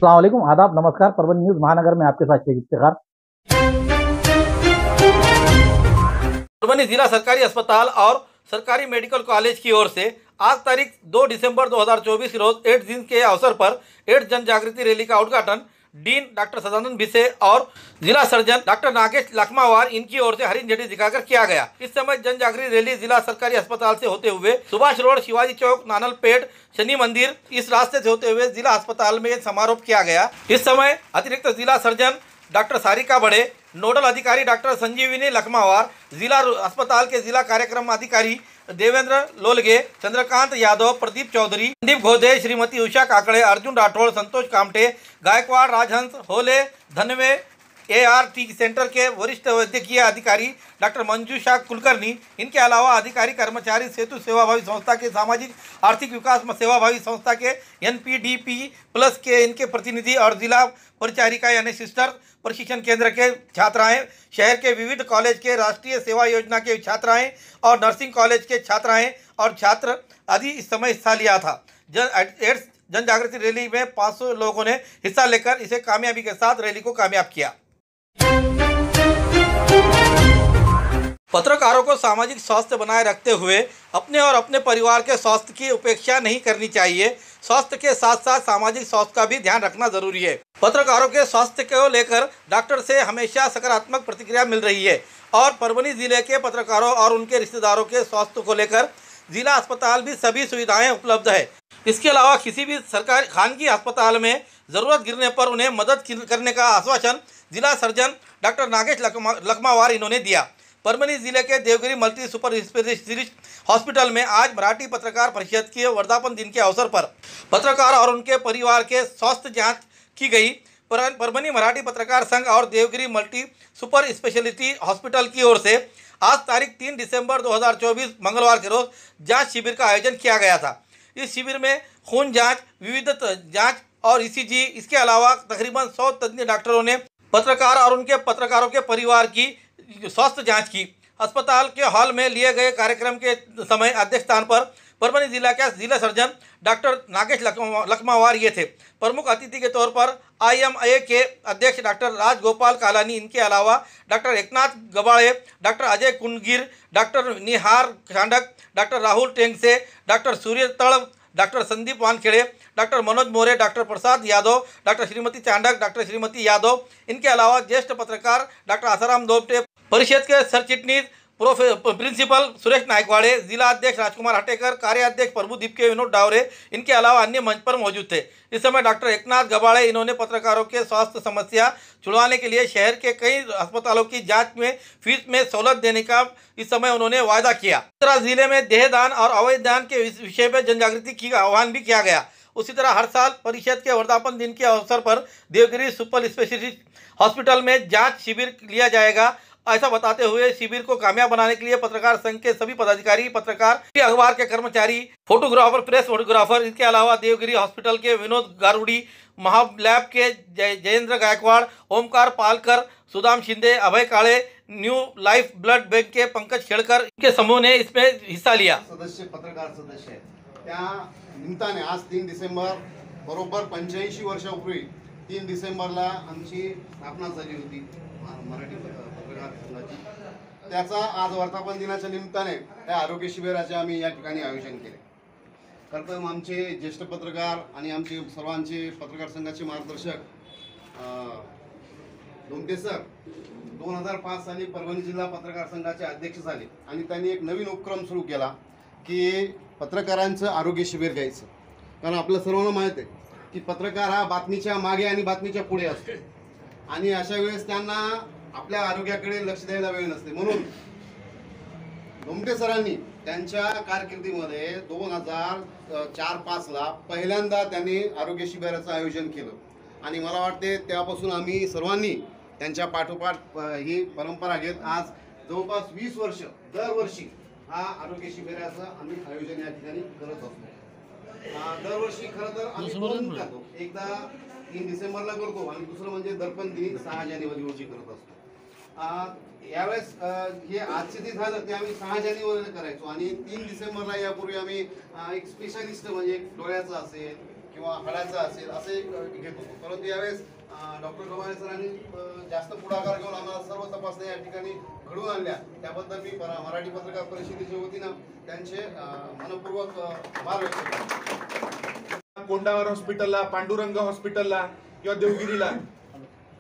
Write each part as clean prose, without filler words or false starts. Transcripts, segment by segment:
अस्सलाम वालेकुम, आदाब, नमस्कार। परभनी न्यूज़ महानगर में आपके साथ शेख इफ्तिखार। परभनी जिला सरकारी अस्पताल और सरकारी मेडिकल कॉलेज की ओर से आज तारीख 2 दिसंबर 2024 रोज एड्स दिन के अवसर पर एड्स जन जागृति रैली का उद्घाटन डीन डॉक्टर सदानंद भिसे और जिला सर्जन डॉक्टर नागेश लखमावार इनकी ओर से हरी झंडी दिखाकर किया गया। इस समय जन जागृति रैली जिला सरकारी अस्पताल से होते हुए सुभाष रोड, शिवाजी चौक, नानलपेट, शनि मंदिर इस रास्ते से होते हुए जिला अस्पताल में समारोह किया गया। इस समय अतिरिक्त जिला सर्जन डॉक्टर सारिका बड़े, नोडल अधिकारी डॉक्टर संजीविनी लखमावार, जिला अस्पताल के जिला कार्यक्रम अधिकारी देवेंद्र लोलगे, चंद्रकांत यादव, प्रदीप चौधरी, संदीप घोदे, श्रीमती उषा काकड़े, अर्जुन राठौड़, संतोष कामटे, गायकवाड़, राजहंस, होले, धनवे, ART सेंटर के वरिष्ठ वैद्यकीय अधिकारी डॉक्टर मंजूषा कुलकर्णी, इनके अलावा अधिकारी कर्मचारी सेतु सेवाभावी संस्था के सामाजिक आर्थिक विकास सेवाभावी संस्था के NPDP+ के इनके प्रतिनिधि और जिला परिचारिका यानी सिस्टर प्रशिक्षण केंद्र के छात्राएं, शहर के विविध कॉलेज के राष्ट्रीय सेवा योजना के छात्राएं और नर्सिंग कॉलेज के छात्राएं और छात्र आदि इस समय हिस्सा लिया था। एड्स जन जागृति रैली में 500 लोगों ने हिस्सा लेकर इसे कामयाबी के साथ रैली को कामयाब किया। पत्रकारों को सामाजिक स्वास्थ्य बनाए रखते हुए अपने और अपने परिवार के स्वास्थ्य की उपेक्षा नहीं करनी चाहिए। स्वास्थ्य के साथ साथ सामाजिक स्वास्थ्य का भी ध्यान रखना जरूरी है। पत्रकारों के स्वास्थ्य को लेकर डॉक्टर से हमेशा सकारात्मक प्रतिक्रिया मिल रही है और परभनी जिले के पत्रकारों और उनके रिश्तेदारों के स्वास्थ्य को लेकर जिला अस्पताल भी सभी सुविधाएं उपलब्ध है। इसके अलावा किसी भी सरकारी खानगी अस्पताल में ज़रूरत गिरने पर उन्हें मदद करने का आश्वासन जिला सर्जन डॉक्टर नागेश लखमावार इन्होंने दिया। परभनी जिले के Devgiri multi super specialist hospital में आज मराठी पत्रकार परिषद के वर्धापन दिन के अवसर पर पत्रकार और उनके परिवार के स्वास्थ्य जांच की गई। परभनी मराठी पत्रकार संघ और Devgiri multi super speciality hospital की ओर से आज तारीख 3 दिसंबर 2024 मंगलवार के रोज जांच शिविर का आयोजन किया गया था। इस शिविर में खून जांच, विविध जांच और ECG, इसके अलावा तकरीबन 100 तज्ञ डॉक्टरों ने पत्रकार और उनके पत्रकारों के परिवार की स्वास्थ्य जांच की। अस्पताल के हॉल में लिए गए कार्यक्रम के समय अध्यक्ष स्थान पर परभनी जिला के जिला सर्जन डॉक्टर नागेश लखमावार ये थे। प्रमुख अतिथि के तौर पर IMA के अध्यक्ष डॉक्टर राजगोपाल कालानी, इनके अलावा doctor Eknath Gabale, doctor Ajay Kundgir, doctor Nihar Khandak, doctor Rahul Tengse, doctor Surya Tad, doctor Sandeep Wankhede, doctor Manoj More, doctor Prasad Yadav, doctor Shrimati Chandak, doctor Shrimati Yadav, इनके अलावा ज्येष्ठ पत्रकार डॉक्टर आसाराम दोपटे, परिषद के सरचिटनीस प्रिंसिपल सुरेश नायकवाड़े, जिला अध्यक्ष राजकुमार हटेकर, कार्याध्यक्ष प्रभुदीप के विनोद डावरे, इनके अलावा अन्य मंच पर मौजूद थे। इस समय डॉक्टर एकनाथ गबाळे इन्होंने पत्रकारों के स्वास्थ्य समस्या छुड़वाने के लिए शहर के कई अस्पतालों की जांच में फीस में सहूलत देने का इस समय उन्होंने वायदा किया। इस तरह जिले में देहदान और अवैध दान के विषय में जनजागृति की आह्वान भी किया गया। उसी तरह हर साल परिषद के वर्धापन दिन के अवसर पर देवगिरी सुपर स्पेशलिस्ट हॉस्पिटल में जांच शिविर लिया जाएगा। ऐसा बताते हुए शिविर को कामयाब बनाने के लिए पत्रकार संघ के सभी पदाधिकारी, पत्रकार, अखबार के कर्मचारी, फोटोग्राफर, प्रेस फोटोग्राफर, इसके अलावा देवगिरी हॉस्पिटल के विनोद गारुड़ी, महालैब के जयेंद्र गायकवाड़, ओमकार पालकर, सुदाम शिंदे, अभय काळे, न्यू लाइफ ब्लड बैंक के पंकज खेड़कर के समूह ने इसमें हिस्सा लिया। पत्रकार सदस्य त्या निमित्ताने आज 3 डिसेंबर बरोबर 85 वर्षापूर्वी 3 डिसेंबरला आमची स्थापना झाली होती मराठी पत्रकार संघाची। त्याचा आज वर्धापन दिनाच्या निमित्ताने या आरोग्य शिबिराचे आम्ही या ठिकाणी आयोजन केले। प्रथम आमचे ज्येष्ठ पत्रकार आणि आमचे सर्वांचे पत्रकार संघाचे मार्गदर्शक दोमटे सर 2005 साली परभणी जिल्हा पत्रकार संघाचे अध्यक्ष झाले आणि त्यांनी एक नवीन उपक्रम सुरू केला की पत्रकारांचं आरोग्य शिबिर घ्यायचं। कारण आपल्या सर्वांना माहिती आहे की पत्रकार हा बातमीच्या मागे आणि बातमीच्या पुढे असतो आणि अशा वेळेस त्यांना आपल्या आरोग्याकडे लक्ष द्यायला वेळ नसते। म्हणून दोमटे सरांनी त्यांच्या कारकिर्दीमध्ये 2004-05 ला पहिल्यांदा त्यांनी आरोग्य शिबिराचं आयोजन केलं आणि मला वाटते त्यापासून आम्ही सर्वांनी त्यांच्या पाठोपाठ ही परंपरा घेत आज जवळपास 20 वर्ष दरवर्षी हा आरोग्य शिबिराचं आम्ही आयोजन या ठिकाणी करत असतो। दरवर्षी खरं तर आम्ही दोन करतो, एकदा 3 डिसेंबरला करतो आणि दुसरं म्हणजे दर्पण दिन 6 जानेवारी रोजी करत असतो। यावेळेस हे आजचे जे झालं ते आम्ही 6 जानेवारीला करायचो आणि 3 डिसेंबरला यापूर्वी आम्ही एक स्पेशालिस्ट म्हणजे डोळ्याचं असेल किंवा हाडाचा असेल असं एक घेत होतो. परंतु यावेळेस डॉक्टर गव्हाणे सरांनी जास्त पुढाकार घेऊन आम्हाला सर्व तपासण्या या ठिकाणी घडवून आणल्या. त्याबद्दल मी मराठी पत्रकार परिषदेच्या वतीनं त्यांचे मनपूर्वक आभार व्यक्त करतो. कोंडावर हॉस्पिटलला, पांडुरंग हॉस्पिटलला किंवा देवगिरीला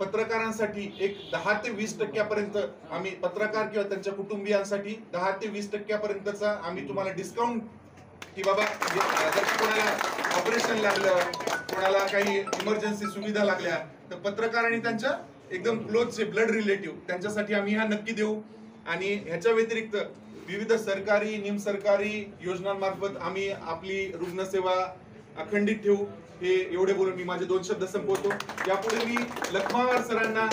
पत्रकारांसाठी एक 10 ते 20% आम्ही पत्रकार किंवा त्यांच्या कुटुंबियांसाठी 10 ते 20% आम्ही तुम्हाला डिस्काउंट की बाबा जर कोणाला ऑपरेशन लागलं, कोणाला काही इमर्जन्सी सुविधा लागल्या तर पत्रकार आणि त्यांच्या एकदम क्लोजचे ब्लड रिलेटिव्ह त्यांच्यासाठी आम्ही ह्या नक्की देऊ. आणि ह्याच्या व्यतिरिक्त विविध सरकारी निमसरकारी योजनांमार्फत आम्ही आपली रुग्णसेवा अखंडित ठेवू. हे एवढे बोलून मी माझे 2 शब्द संपवतो. यापुढे मी लखमावार सरांना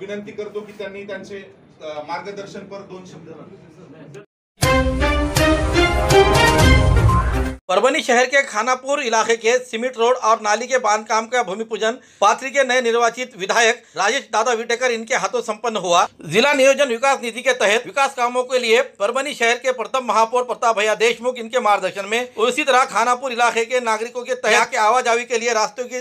विनंती करतो की त्यांनी त्यांचे मार्गदर्शनपर 2 शब्द. परभनी शहर के खानापुर इलाके के सीमेंट रोड और नाली के बांधकाम का भूमि पूजन पाथरी के नए निर्वाचित विधायक राजेश दादा विटेकर इनके हाथों संपन्न हुआ। जिला नियोजन विकास निधि के तहत विकास कामों के लिए परभनी शहर के प्रथम महापौर प्रताप भैया देशमुख इनके मार्गदर्शन में, उसी तरह खानापुर इलाके के नागरिकों के तहत के आवाजाही के लिए रास्तों की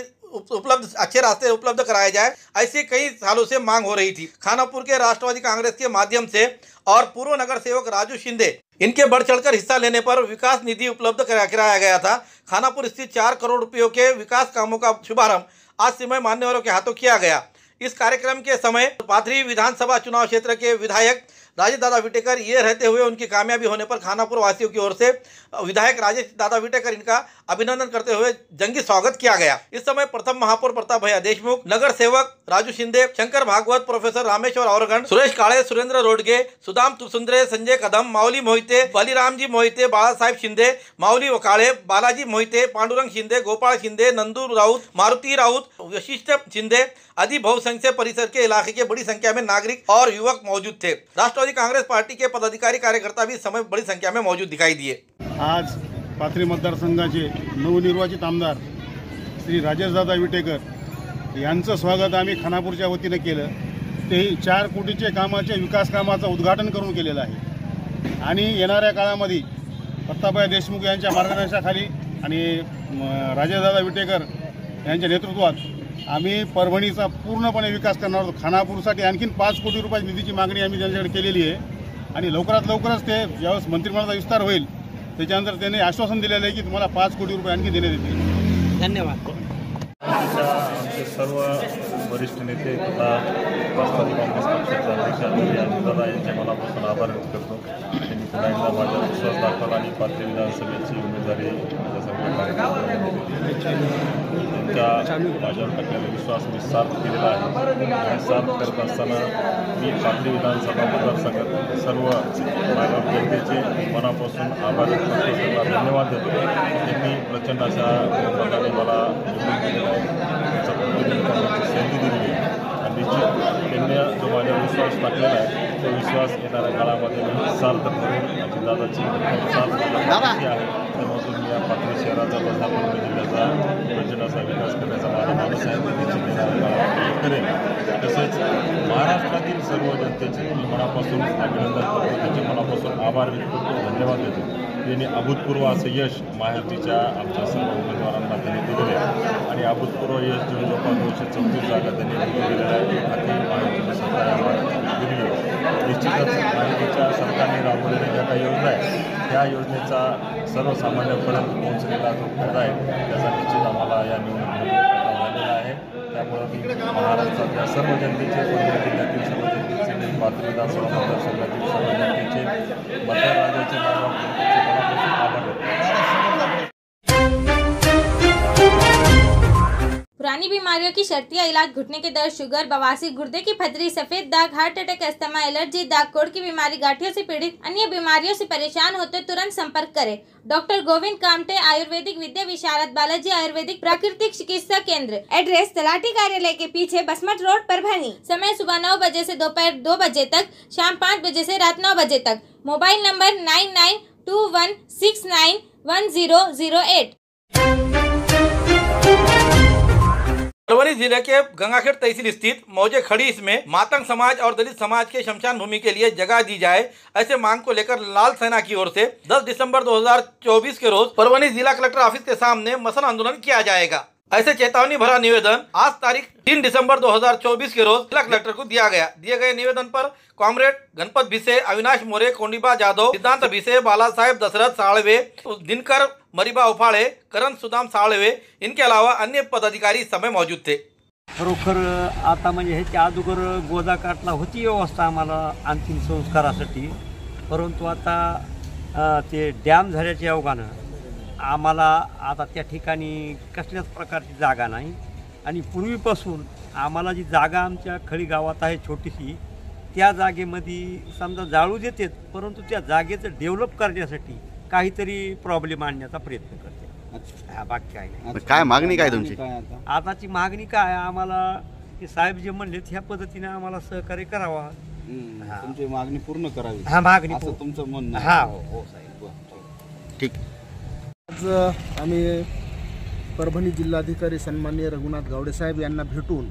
अच्छे रास्ते उपलब्ध कराए जाए, ऐसी कई सालों से मांग हो रही थी। खानापुर के राष्ट्रवादी कांग्रेस के माध्यम से और पूर्व नगर सेवक राजू शिंदे इनके बढ़ चढ़कर हिस्सा लेने पर विकास निधि उपलब्ध कराया गया था। खानापुर स्थित 4 करोड़ रुपयों के विकास कामों का शुभारंभ आज समय मान्यवरों के हाथों किया गया। इस कार्यक्रम के समय पाथरी विधानसभा चुनाव क्षेत्र के विधायक राजेश दादा विटेकर ये रहते हुए उनकी कामयाबी होने पर खानापुर वासियों की ओर से विधायक राजेश दादा विटेकर इनका अभिनंदन करते हुए जंगी स्वागत किया गया। इस समय प्रथम महापौर प्रताप भैया देशमुख, नगर सेवक राजू शिंदे, शंकर भागवत, प्रोफेसर रामेश्वर औरगण, सुरेश काळे, सुरेंद्र रोडगे, सुदाम तुसुंद्रे, संजय कदम, माऊली मोहिते, बलिरामजी मोहिते, बाळासाहेब शिंदे, माऊली वकाळे, बालाजी मोहिते, पांडुरंग शिंदे, गोपाळ शिंदे, नंदू राउत, मारुति राउत, वशिष्ठ शिंदे आदि बहुसंख्य परिसर के इलाके के बड़ी संख्या में नागरिक और युवक मौजूद थे। राष्ट्रवादी कांग्रेस पार्टी के पदाधिकारी कार्यकर्ता भी समय बड़ी संख्या में मौजूद दिखाई दिए। आज पाथरी मतदारसंघाचे नवनिर्वाचित आमदार श्री राजेशदादा विटेकर यांचं स्वागत आम्ही खानापूरच्या वतीने केलं। तेही 4 कोटीचे कामाचे विकास कामाचं उद्घाटन करून केलेलं आहे आणि येणाऱ्या काळामध्ये प्रतापभाई देशमुख यांच्या मार्गदर्शनाखाली आणि राजेशदादा विटेकर यांच्या नेतृत्वात आम्ही परभणीचा पूर्णपणे विकास करणार आहोत। खानापूरसाठी आणखीन 5 कोटी रुपये निधीची मागणी आम्ही त्यांच्याकडे केलेली आहे आणि लवकरात लवकरच ते ज्यावेळेस मंत्रिमंडळाचा विस्तार होईल त्याच्यानंतर त्यांनी आश्वासन दिलेलं आहे की तुम्हाला 5 कोटी रुपये आणखी देण्यात येतील। धन्यवाद। आमचे सर्व वरिष्ठ नेते तथा राष्ट्रवादी काँग्रेस पक्षाचे अध्यक्ष दादा यांचे मनापासून आभार व्यक्त करतो। त्यांनी पुन्हा एकदा माझा विश्वास दाखवला आणि पाथरी विधानसभेची उमेदवारी त्यांच्या माझ्यावर टाकलेला विश्वास मी सार्थ केलेला आहे। सार्थ करत असताना मी पाथरी विधानसभा मतदारसंघात सर्व मायबाप जनतेचे मनापासून आभार व्यक्त करतो, त्यांना धन्यवाद देतो। त्यांनी प्रचंड अशा प्रकारे मला संधी दिली आणि निश्चित त्यांनी जो माझ्यावर विश्वास टाकलेला आहे तो विश्वास येणाऱ्या काळामध्ये सार्थ करून माझी दादाची आहे। त्यामधून मी या पाथरी शहराचा तथा परभणी जिल्ह्याचा प्रचंड असा विकास करण्याचा माझा मानस आहे, निश्चित येणाऱ्या काळामध्ये करेन। तसेच महाराष्ट्रातील सर्व जनतेचे मनापासून अभिनंदन करतो, त्यांचे मनापासून आभार व्यक्त करतो, धन्यवाद देतो। त्यांनी अभूतपूर्व असं यश महायुतीच्या आमच्या सर्व उमेदवारांना त्यांनी दिलेले आहे आणि अभूतपूर्व यश देऊन जवळपास 234 जागा त्यांनी दिलेल्या आहेत। आता महायुतीच्या सरकारने दिली आहे। निश्चितच महायुतीच्या सरकारने राबवलेल्या ज्या काही योजना आहेत त्या योजनेचा सर्वसामान्यांपर्यंत पोहोचलेला जो फायदा आहे त्याचा निश्चित आम्हाला या निवडणुकीमध्ये झालेला आहे। त्यामुळे मी महाराष्ट्रातल्या सर्व जनतेचे, परभणी जिल्ह्यातील सर्व जनतेचे, पाथरी विधानसभा मतदारसंघातील सर्व जनतेचे, मतदारांचे मनापासून आभार व्यक्त करतो। पुरानी बीमारियों की शर्तिया इलाज, घुटने के दर्द, शुगर, बवासीर, गुर्दे की पथरी, सफेद दाग, हार्ट अटैक, अस्थमा, एलर्जी, दाग कोड़ की बीमारी, गांठियों से पीड़ित अन्य बीमारियों से परेशान होते तुरंत संपर्क करें। डॉक्टर गोविंद कामटे, आयुर्वेदिक विद्या विशारद, बालाजी आयुर्वेदिक प्राकृतिक चिकित्सा केंद्र। एड्रेस तलाठी कार्यालय के पीछे, बसमत रोड, परभणी। समय सुबह 9 बजे से दोपहर 2 बजे तक, शाम 5 बजे से रात 9 बजे तक। Mobile number 9921691008। परभनी जिले के गंगाखेड़ तहसील स्थित मौजे खड़ी में मातंग समाज और दलित समाज के शमशान भूमि के लिए जगह दी जाए, ऐसे मांग को लेकर लाल सेना की ओर से 10 दिसंबर 2024 के रोज परभनी जिला कलेक्टर ऑफिस के सामने मसन आंदोलन किया जाएगा। ऐसे चेतावनी भरा निवेदन आज तारीख 3 दिसंबर 2024 के रोज जिला कलेक्टर को दिया गया। दिए गए निवेदन पर कॉमरेड गणपत भिसे, अविनाश मोरे, कोंडीबा जाधव, सिद्धांत भिसे, बालासाहेब दशरथ साळवे, दिनकर मरीबा उफाळे, करण सुदाम साळवे, इनके अलावा अन्य पदाधिकारी इस समय मौजूद थे। खरोखर आता म्हणजे ह्याच्या अगोदर गोदाकाठला होती व्यवस्था आम्हाला अंतिम संस्कारासाठी, परंतु आता ते डॅम झाल्याच्या योगानं आम्हाला आता त्या ठिकाणी कसल्याच प्रकारची जागा नाही आणि पूर्वीपासून आम्हाला जी जागा आमच्या खळी गावात आहे छोटीशी, त्या जागेमध्ये समजा जाळू देतात, परंतु त्या जागेचं डेव्हलप करण्यासाठी काहीतरी प्रॉब्लेम आणण्याचा प्रयत्न करते। हा बाकी काय नाही। काय मागणी काय तुमची? आताची मागणी काय, आम्हाला ते साहेब जे म्हणले त्या पद्धतीने आम्हाला सहकार्य करावा, तुमची मागणी पूर्ण करावी। हा मागणी असं तुमचं म्हणणं? हा हो साहेब, ठीक। आज आम्ही परभणी जिल्हाधिकारी सन्माननीय रघुनाथ गावडे साहेब यांना भेटून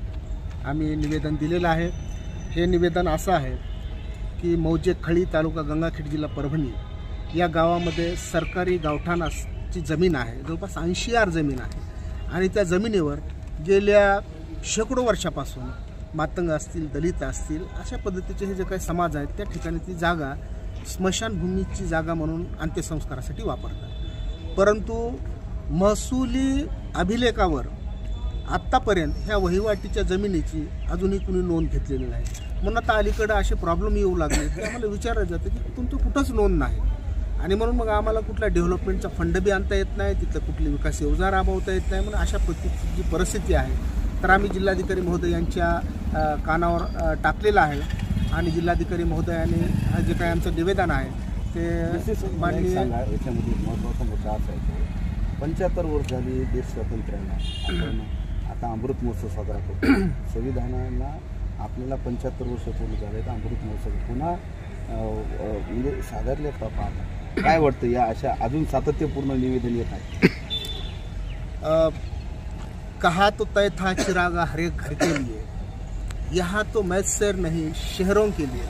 आम्ही निवेदन दिलेलं आहे। हे निवेदन असं आहे की मौजे खळी तालुका गंगाखेड जिल्हा परभणी या गावामध्ये सरकारी गावठाणाची जमीन आहे, जवळपास 80 जमीन आहे आणि त्या जमिनीवर गेल्या शेकडो वर्षापासून मातंग असतील, दलित असतील, अशा पद्धतीचे हे जे काही समाज आहेत त्या ठिकाणी ती जागा स्मशानभूमीची जागा म्हणून अंत्यसंस्कारासाठी वापरतात। परंतु महसुली अभिलेखावर आत्तापर्यंत ह्या वहिवाटीच्या जमिनीची अजूनही कुणी नोंद घेतलेली नाही, म्हणून आता अलीकडे असे प्रॉब्लेम येऊ लागले की आम्हाला विचारलं जातं की तुमचं कुठंच नोंद नाही आणि म्हणून मग आम्हाला कुठला डेव्हलपमेंटचा फंड बी आणता येत नाही, तिथलं कुठली विकास योजना राबवता येत नाही। म्हणून अशा पद्धतीची जी परिस्थिती आहे तर आम्ही जिल्हाधिकारी महोदय यांच्या कानावर टाकलेलं आहे आणि जिल्हाधिकारी महोदयाने हा जे काही आमचं निवेदन आहे ते माननीय याच्यामध्ये महत्त्वाचा मुद्दा असा आहे, 75 वर्ष झाली देश स्वातंत्र्याला, आपण आता अमृत महोत्सव साजरा करतो। संविधानाला आपल्याला 75 वर्ष पूर्ण झाले, तर अमृत महोत्सव पुन्हा म्हणजे साधारले पाहता काय वाटतं? या अशा अजून सातत्यपूर्ण निवेदन येत आहे। कहा तो तय था चिरागा हर एक घर के लिए, यहाँ तो मैसर नहीं शहरों के लिए,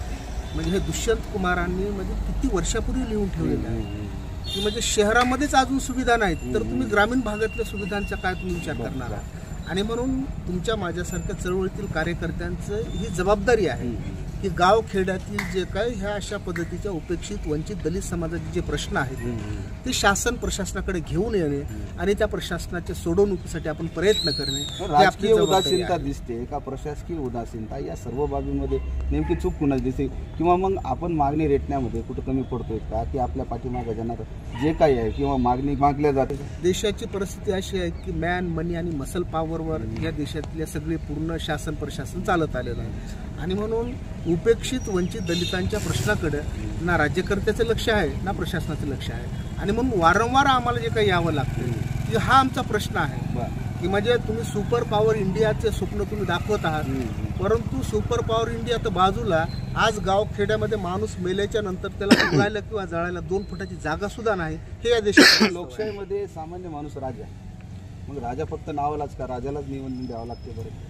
म्हणजे हे दुष्यंत कुमारांनी म्हणजे किती वर्षापूर्वी लिहून ठेवलेलं आहे की म्हणजे शहरामध्येच अजून सुविधा नाहीत तर तुम्ही ग्रामीण भागातल्या सुविधांचा काय तुम्ही विचार करणार आहात। आणि म्हणून तुमच्या माझ्यासारख्या चळवळीतील कार्यकर्त्यांचं ही जबाबदारी आहे की गाव खेड्यातील जे काही ह्या अशा पद्धतीच्या उपेक्षित वंचित दलित समाजाचे जे प्रश्न आहेत ते शासन प्रशासनाकडे घेऊन येणे आणि त्या प्रशासनाच्या सोडवणुकीसाठी आपण प्रयत्न करणे। राजकीय उदासीनता दिसते का प्रशासकीय उदासीनता, या सर्व बाबींमध्ये नेमकी चूक कुणाची दिसते किंवा मग आपण मागणी रेटण्यामध्ये कुठं कमी पडतोय का की आपल्या पाठीमागे जाणार जे काही आहे किंवा मागणी मागल्या जाते? देशाची परिस्थिती अशी आहे की मॅन मनी आणि मसल पॉवरवर या देशातले सगळे पूर्ण शासन प्रशासन चालत आलेलं आहे आणि म्हणून उपेक्षित वंचित दलितांच्या प्रश्नाकडे ना राज्यकर्त्याचं लक्ष आहे ना प्रशासनाचं लक्ष आहे आणि म्हणून वारंवार आम्हाला जे काही यावं लागतं की हा आमचा प्रश्न आहे की म्हणजे तुम्ही सुपर पॉवर इंडियाचे स्वप्न तुम्ही दाखवत आहात, परंतु सुपर पॉवर इंडिया तर बाजूला आज गाव खेड्यामध्ये माणूस मेल्याच्या नंतर त्याला उघडायला किंवा जाळायला 2 फुटाची जागा सुद्धा नाही। हे या देशात लोकशाहीमध्ये सामान्य माणूस राजा, मग राजा फक्त नावालाच का राजालाच निवडून द्यावं लागते? बरं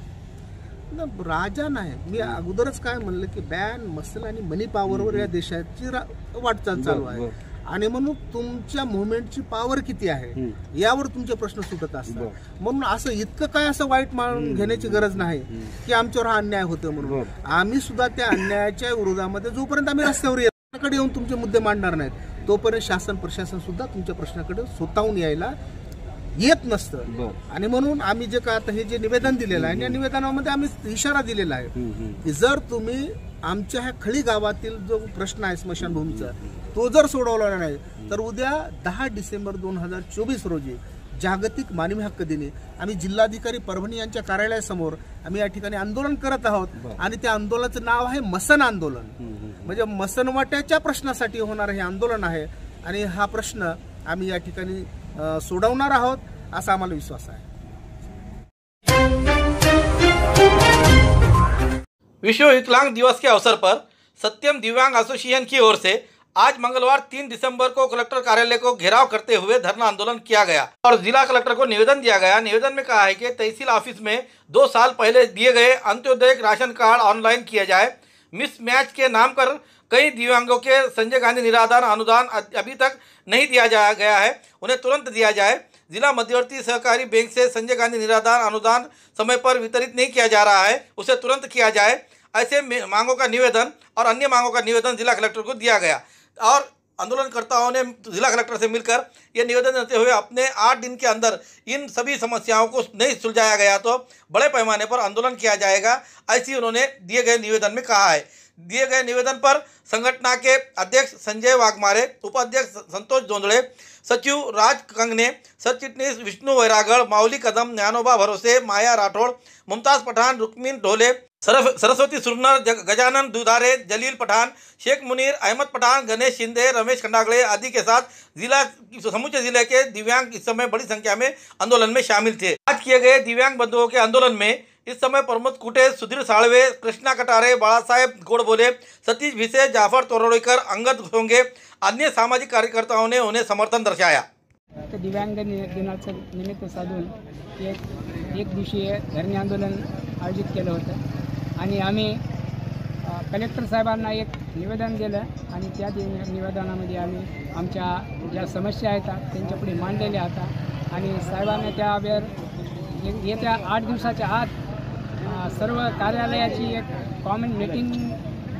राजा नाही, मी अगोदरच काय म्हणलं की बॅन मसल आणि मनी पॉवरवर या देशाची वाटचाल चालू आहे आणि म्हणून तुमच्या मुवमेंटची पॉवर किती आहे यावर तुमचे प्रश्न सुटत असतात। म्हणून असं इतकं काय असं वाईट मानून घेण्याची गरज नाही की आमच्यावर हा अन्याय होतो म्हणून आम्ही सुद्धा त्या अन्यायाच्या विरोधामध्ये जोपर्यंत आम्ही रस्त्यावर येऊन तुमचे मुद्दे मांडणार नाहीत तोपर्यंत शासन प्रशासन सुद्धा तुमच्या प्रश्नाकडे स्वतःहून यायला येत नसतं आणि म्हणून आम्ही जे काय आता हे जे निवेदन दिलेलं आहे या निवेदनामध्ये आम्ही इशारा दिलेला आहे की जर तुम्ही आमच्या ह्या खळी गावातील जो प्रश्न आहे स्मशानभूमीचा तो जर सोडवला नाही तर उद्या 10 डिसेंबर 2024 रोजी जागतिक मानवी हक्क दिनी आम्ही जिल्हाधिकारी परभणी यांच्या कार्यालयासमोर आम्ही या ठिकाणी आंदोलन करत आहोत आणि त्या आंदोलनाचं नाव आहे मसन आंदोलन, म्हणजे मसनवाट्याच्या प्रश्नासाठी होणारं हे आंदोलन आहे आणि हा प्रश्न आम्ही या ठिकाणी सोडवणार आहोत असा आम्हाला विश्वास आहे। विश्व विकलांग दिवस के अवसर पर सत्यम दिव्यांग एसोसिएशन की ओर से आज मंगलवार 3 दिसंबर को कलेक्टर कार्यालय को घेराव करते हुए धरना आंदोलन किया गया और जिला कलेक्टर को निवेदन दिया गया। निवेदन में कहा है कि तहसील ऑफिस में 2 साल पहले दिए गए अंत्योदय राशन कार्ड ऑनलाइन किया जाए। मिसमैच के नाम पर कई दिव्यांगों के संजय गांधी निराधार अनुदान अभी तक नहीं दिया गया है, उन्हें तुरंत दिया जाए। जिला मध्यवर्ती सहकारी बैंक से संजय गांधी निराधार अनुदान समय पर वितरित नहीं किया जा रहा है, उसे तुरंत किया जाए। ऐसे मांगों का निवेदन और अन्य मांगों का निवेदन जिला कलेक्टर को दिया गया और आंदोलनकर्ताओं ने जिला कलेक्टर से मिलकर ये निवेदन देते हुए अपने 8 दिन के अंदर इन सभी समस्याओं को नहीं सुलझाया गया तो बड़े पैमाने पर आंदोलन किया जाएगा, ऐसी उन्होंने दिए गए निवेदन में कहा है। दिए गए निवेदन पर संगठन के अध्यक्ष संजय वाघमारे, उपाध्यक्ष संतोष जोंदड़े, सचिव राज कंगने, सचिटनीस विष्णु वैरागढ़, माउली कदम, ज्ञानोबा भरोसे, माया राठौड़, मुमताज पठान, रुक्मीन ढोले, सरस्वती सुरनर, गजानन दुधारे, जलील पठान, शेख मुनीर, अहमद पठान, गणेश शिंदे, रमेश खंडागड़े आदि के साथ समूचे जिले के दिव्यांग इस समय बड़ी संख्या में आंदोलन में शामिल थे। आज किए गए दिव्यांग बंधुओं के आंदोलन में इस समय प्रमोद कुटे, सुधीर साळवे, कृष्णा कटारे, बाळासाहेब गोडबोले, सतीश भिसे, जाफर तोरडोईकर, अंगद सोंगे, अन्य सामाजिक कार्यकर्ताओं ने उन्हें समर्थन दर्शाया। दिव्यांग दिनाचं निमित्त साधून एक दिवसीय धरणे आंदोलन आयोजित केलं होतं आणि आम्ही कलेक्टर साहेबांना एक निवेदन दिलं आणि त्या निवेदनामध्ये आम्ही आमच्या ज्या समस्या आहेत त्यांच्यापुढे मांडलेल्या होत्या आणि साहेबांना त्यावर येत्या 8 दिवसाच्या आत सर्व कार्यालयाची एक कॉमन मीटिंग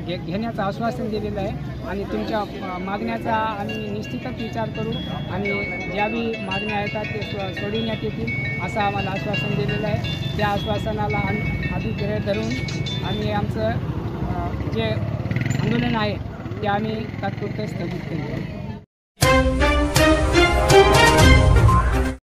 घेण्याचं आश्वासन दिलेलं आहे आणि तुमच्या मागण्याचा आम्ही निश्चितच विचार करू आणि ज्याही मागण्या आहेत ते सोडविण्यात येतील असं आम्हाला आश्वासन दिलेलं आहे। त्या आश्वासनाला आम्ही गृहीत धरून आम्ही आमचं जे आंदोलन आहे ते आम्ही तात्पुरते स्थगित केले।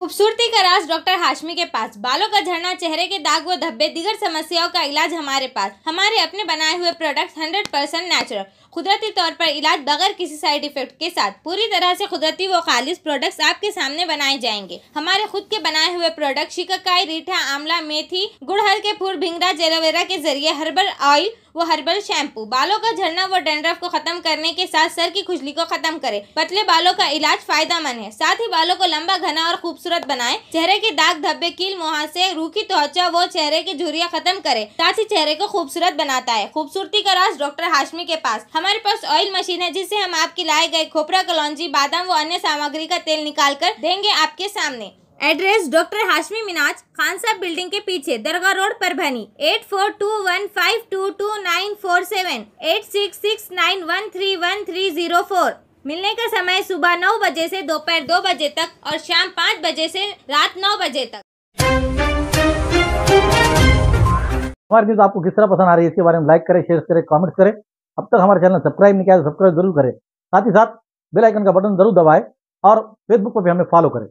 खूबसूरती का राज डॉक्टर हाशमी के पास। बालों का झड़ना, चेहरे के दाग व धब्बे, दीगर समस्याओं का इलाज हमारे पास। हमारे अपने बनाए हुए प्रोडक्ट्स 100% नेचुरल, कुदरती तौर पर इलाज बगैर किसी साइड इफेक्ट के साथ पूरी तरह से कुदरती व खालिश प्रोडक्ट्स आपके सामने बनाए जाएंगे। हमारे खुद के बनाए हुए प्रोडक्ट शिकाकाई, रीठा, आंवला, मेथी, गुड़हल के फूल, भिंगरा, एलोवेरा के जरिए हर्बल ऑयल वो हर्बल शैम्पू बालों का झड़ना व डैंड्रफ को खत्म करने के साथ सर की खुजली को खत्म करे। पतले बालों का इलाज फायदेमंद है, साथ ही बालों को लंबा, घना और खूबसूरत बनाए। चेहरे के दाग धब्बे, कील, मुहासे, रूखी त्वचा वो चेहरे की झुर्रियां खत्म करे, साथ ही चेहरे को खूबसूरत बनाता है। खूबसूरती का राज डॉक्टर हाशमी के पास। हमारे पास ऑयल मशीन है जिससे हम आपकी लाए गए खोपरा, कलौंजी, बादाम व अन्य सामग्री का तेल निकाल कर देंगे आपके सामने। एड्रेस डॉक्टर हाशमी मिनाज, खान साहब बिल्डिंग के पीछे, दरगाह रोड, परभनी। 8421522947, 8669131304। मिलने का समय सुबह 9 बजे से दोपहर 2 बजे तक और शाम 5 बजे से रात 9 बजे तक। हमारी न्यूज़ आपको किस तरह पसंद आ रही है इसके बारे में लाइक करें, शेयर करें, कमेंट्स करें। अब तक हमारे चैनल सब्सक्राइब नहीं किया तो सब्सक्राइब जरूर करें, साथ ही साथ बेल आइकन का बटन जरूर दबाएं और फेसबुक पर भी हमें फॉलो करें।